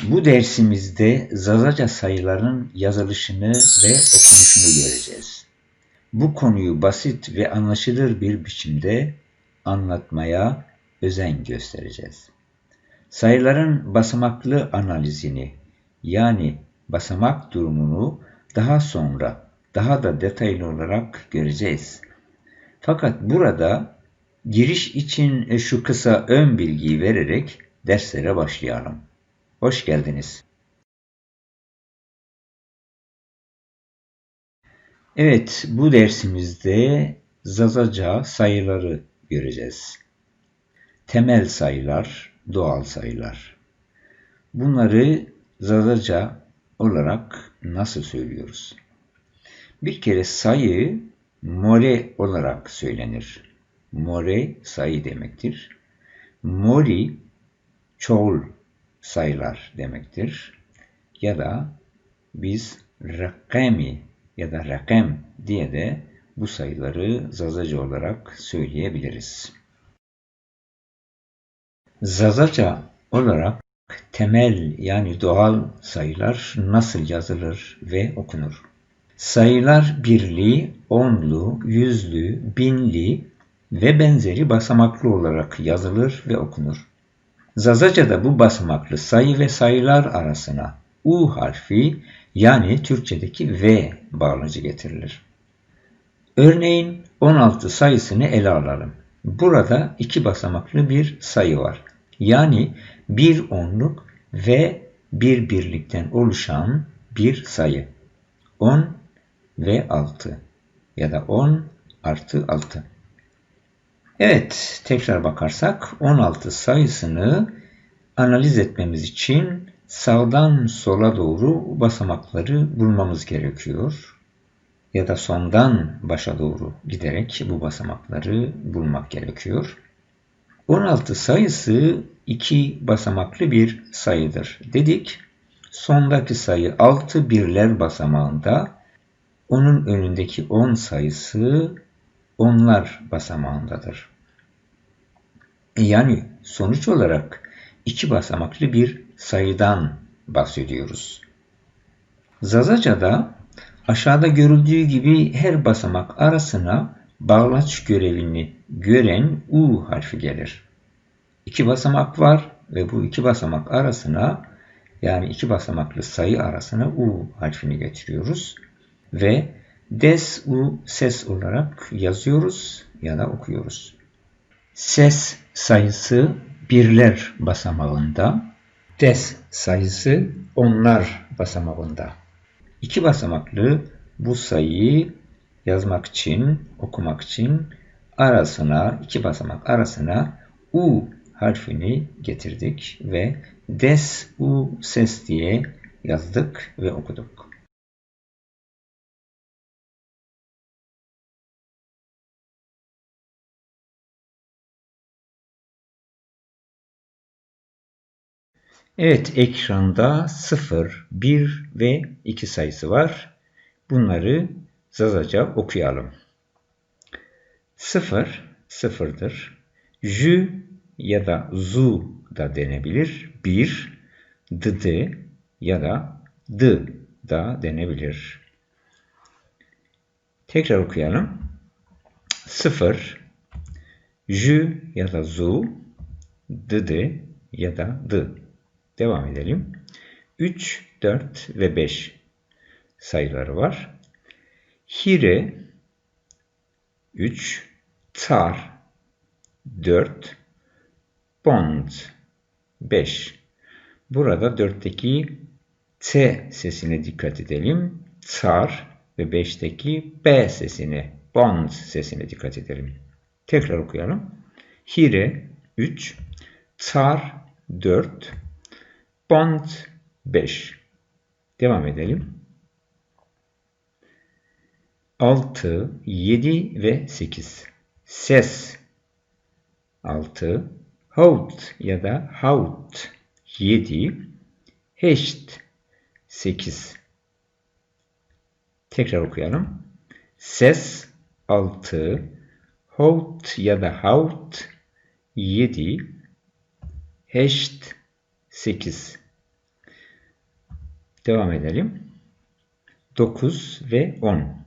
Bu dersimizde Zazaca sayıların yazılışını ve okunuşunu göreceğiz. Bu konuyu basit ve anlaşılır bir biçimde anlatmaya özen göstereceğiz. Sayıların basamaklı analizini yani basamak durumunu daha sonra daha da detaylı olarak göreceğiz. Fakat burada giriş için şu kısa ön bilgiyi vererek derslere başlayalım. Hoş geldiniz. Evet, bu dersimizde Zazaca sayıları göreceğiz. Temel sayılar, doğal sayılar. Bunları Zazaca olarak nasıl söylüyoruz? Bir kere sayı more olarak söylenir. More sayı demektir. Mori çoğul sayılar demektir. Ya da biz rakami ya da rakam diye de bu sayıları Zazaca olarak söyleyebiliriz. Zazaca olarak temel yani doğal sayılar nasıl yazılır ve okunur? Sayılar birli, onlu, yüzlü, binli ve benzeri basamaklı olarak yazılır ve okunur. Zazaca'da bu basamaklı sayı ve sayılar arasına U harfi yani Türkçedeki V bağlacı getirilir. Örneğin 16 sayısını ele alalım. Burada iki basamaklı bir sayı var. Yani bir onluk ve bir birlikten oluşan bir sayı. 10 ve 6 ya da 10 artı 6. Evet, tekrar bakarsak 16 sayısını analiz etmemiz için sağdan sola doğru basamakları bulmamız gerekiyor. Ya da sondan başa doğru giderek bu basamakları bulmak gerekiyor. 16 sayısı iki basamaklı bir sayıdır dedik. Sondaki sayı 6 birler basamağında, onun önündeki 10 sayısı onlar basamağındadır. Yani sonuç olarak iki basamaklı bir sayıdan bahsediyoruz. Zazaca'da aşağıda görüldüğü gibi her basamak arasına bağlaç görevini gören U harfi gelir. İki basamak var ve bu iki basamak arasına yani iki basamaklı sayı arasına U harfini getiriyoruz ve des U ses olarak yazıyoruz ya da okuyoruz. Ses sayısı birler basamağında, des sayısı onlar basamağında. İki basamaklı bu sayıyı yazmak için, okumak için arasına, iki basamak arasına U harfini getirdik ve des U ses diye yazdık ve okuduk. Evet, ekranda 0, 1 ve 2 sayısı var. Bunları Zazaca okuyalım. 0, sıfırdır. Jü ya da zu da denebilir. 1, dıdı ya da dı da denebilir. Tekrar okuyalım. 0, jü ya da zu, dıdı ya da dı. Devam edelim. 3, 4 ve 5 sayıları var. Hire 3, tar 4, bond 5. Burada 4'teki T sesine dikkat edelim. Tar ve 5'teki B sesine, bond sesine dikkat edelim. Tekrar okuyalım. Hire 3, tar 4, bond 5. Devam edelim. 6, 7 ve 8. Ses 6, haut ya da haut 7, heşt 8. Tekrar okuyalım. Ses 6, haut ya da haut 7, heşt 8. Devam edelim. 9 ve 10.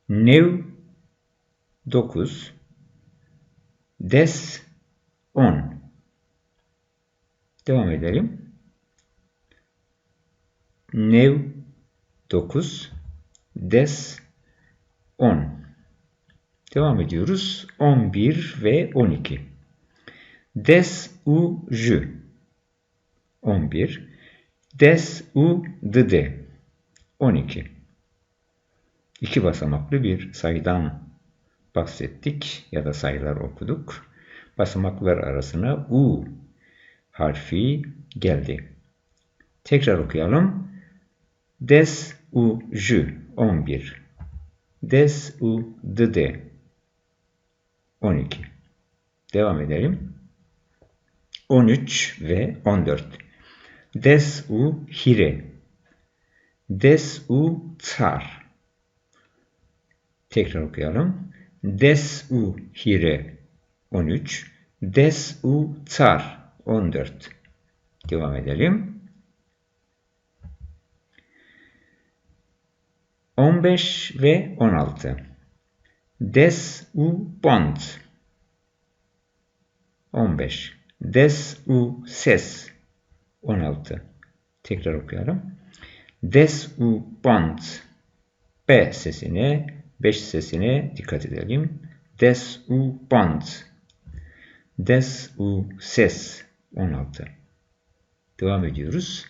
Nev 9. Des 10. Devam edelim. Nev 9. Des 10. Devam ediyoruz. 11 ve 12. Des u jü 11. Des u dıde 12. İki basamaklı bir sayıdan bahsettik ya da sayılar okuduk. Basamaklar arasına u harfi geldi. Tekrar okuyalım. Des u jü 11. Des u dıde 12. Devam edelim. 13 ve 14. Des u hire. Des u tsar. Tekrar okuyalım. Des u hire 13. Des u tsar 14. Devam edelim. 15 ve 16. Des u bond 15. Des u ses 16. Tekrar okuyalım. Des u bond B sesine, 5 sesine dikkat edelim. Des u bond. Des u ses 16. Devam ediyoruz.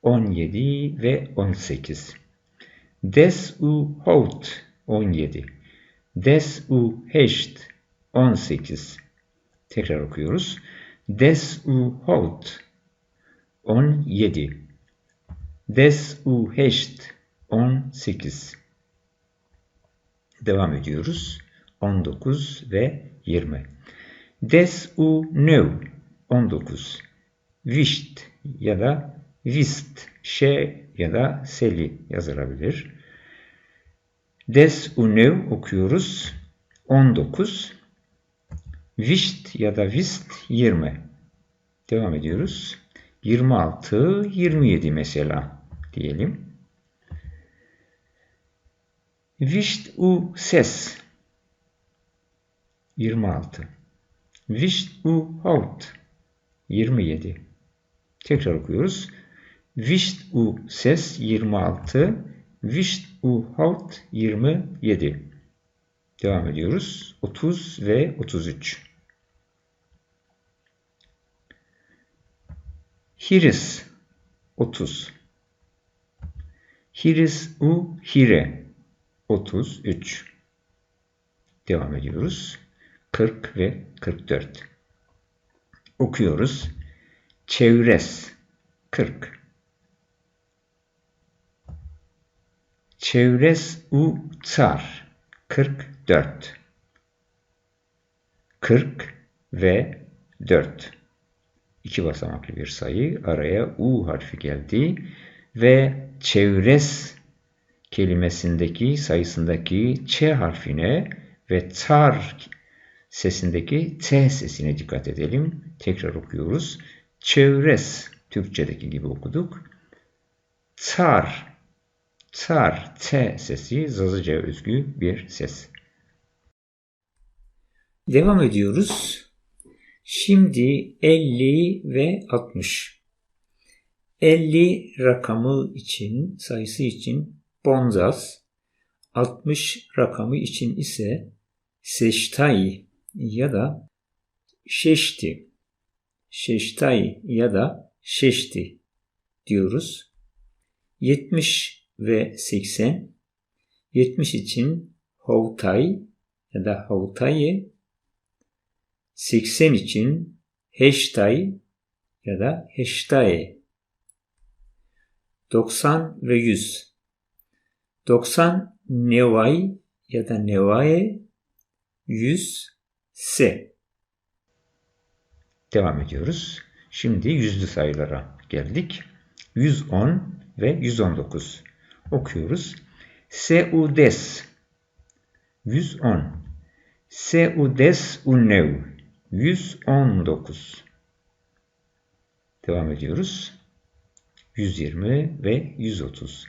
17 ve 18. Des u hout 17. Des u heşt 18. Tekrar okuyoruz. Des u hout 17. Des u heşt 18. Devam ediyoruz. 19 ve 20. Des u növ 19. Vişt ya da vist, şe ya da seli yazılabilir. Des u növ okuyoruz. 19. Vişt ya da vist 20. Devam ediyoruz. 26, 27 mesela diyelim. Vişt u ses 26. Vişt u haut 27. Tekrar okuyoruz. Vişt u ses 26. Vişt u haut 27. Devam ediyoruz. 30 ve 33. Hiris 30. Hiris u hire 33. Devam ediyoruz. 40 ve 44. Okuyoruz. Çevres 40. Çevres u tsar 44. 40 ve 4. İki basamaklı bir sayı. Araya u harfi geldi ve çevres kelimesindeki sayısındaki ç harfine ve tsar sesindeki t sesine dikkat edelim. Tekrar okuyoruz. Çevres Türkçedeki gibi okuduk. Tsar t sesi Zazıca özgü bir ses. Devam ediyoruz. Şimdi 50 ve 60. 50 rakamı için, sayısı için bonzas, 60 rakamı için ise seştay ya da şeşti, şeştay ya da şeşti diyoruz. 70 ve 80, 70 için hovtay ya da hovtaye, 80 için heştay ya da heştaye. 90 ve 100. 90 nevay ya da nevaye, 100 se. Devam ediyoruz. Şimdi yüzlü sayılara geldik. 110 ve 119. Okuyoruz. Seudes 110. Seudes unev 119. Devam ediyoruz. 120 ve 130.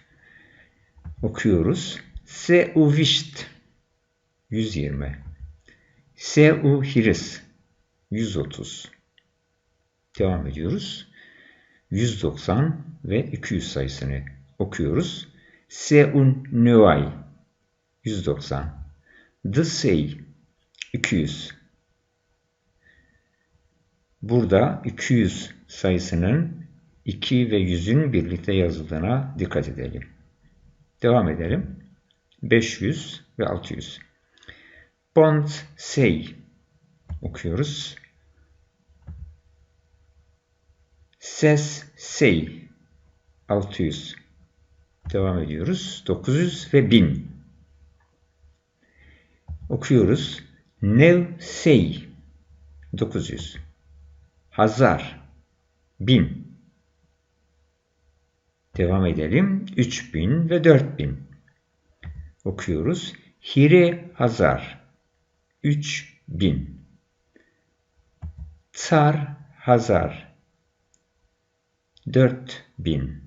Okuyoruz. Se uvisht 120. Se uhiris 130. Devam ediyoruz. 190 ve 200 sayısını okuyoruz. Se un nevay 190. Dsey 200. Burada 200 sayısının 2 ve 100'ün birlikte yazıldığına dikkat edelim. Devam edelim. 500 ve 600. Bond say okuyoruz. Ses say 600. Devam ediyoruz. 900 ve 1000. Okuyoruz. Nev say 900. Hazar 1000. Devam edelim. 3000 ve 4000. Okuyoruz. Hire hazar 3000. Tsar hazar 4000.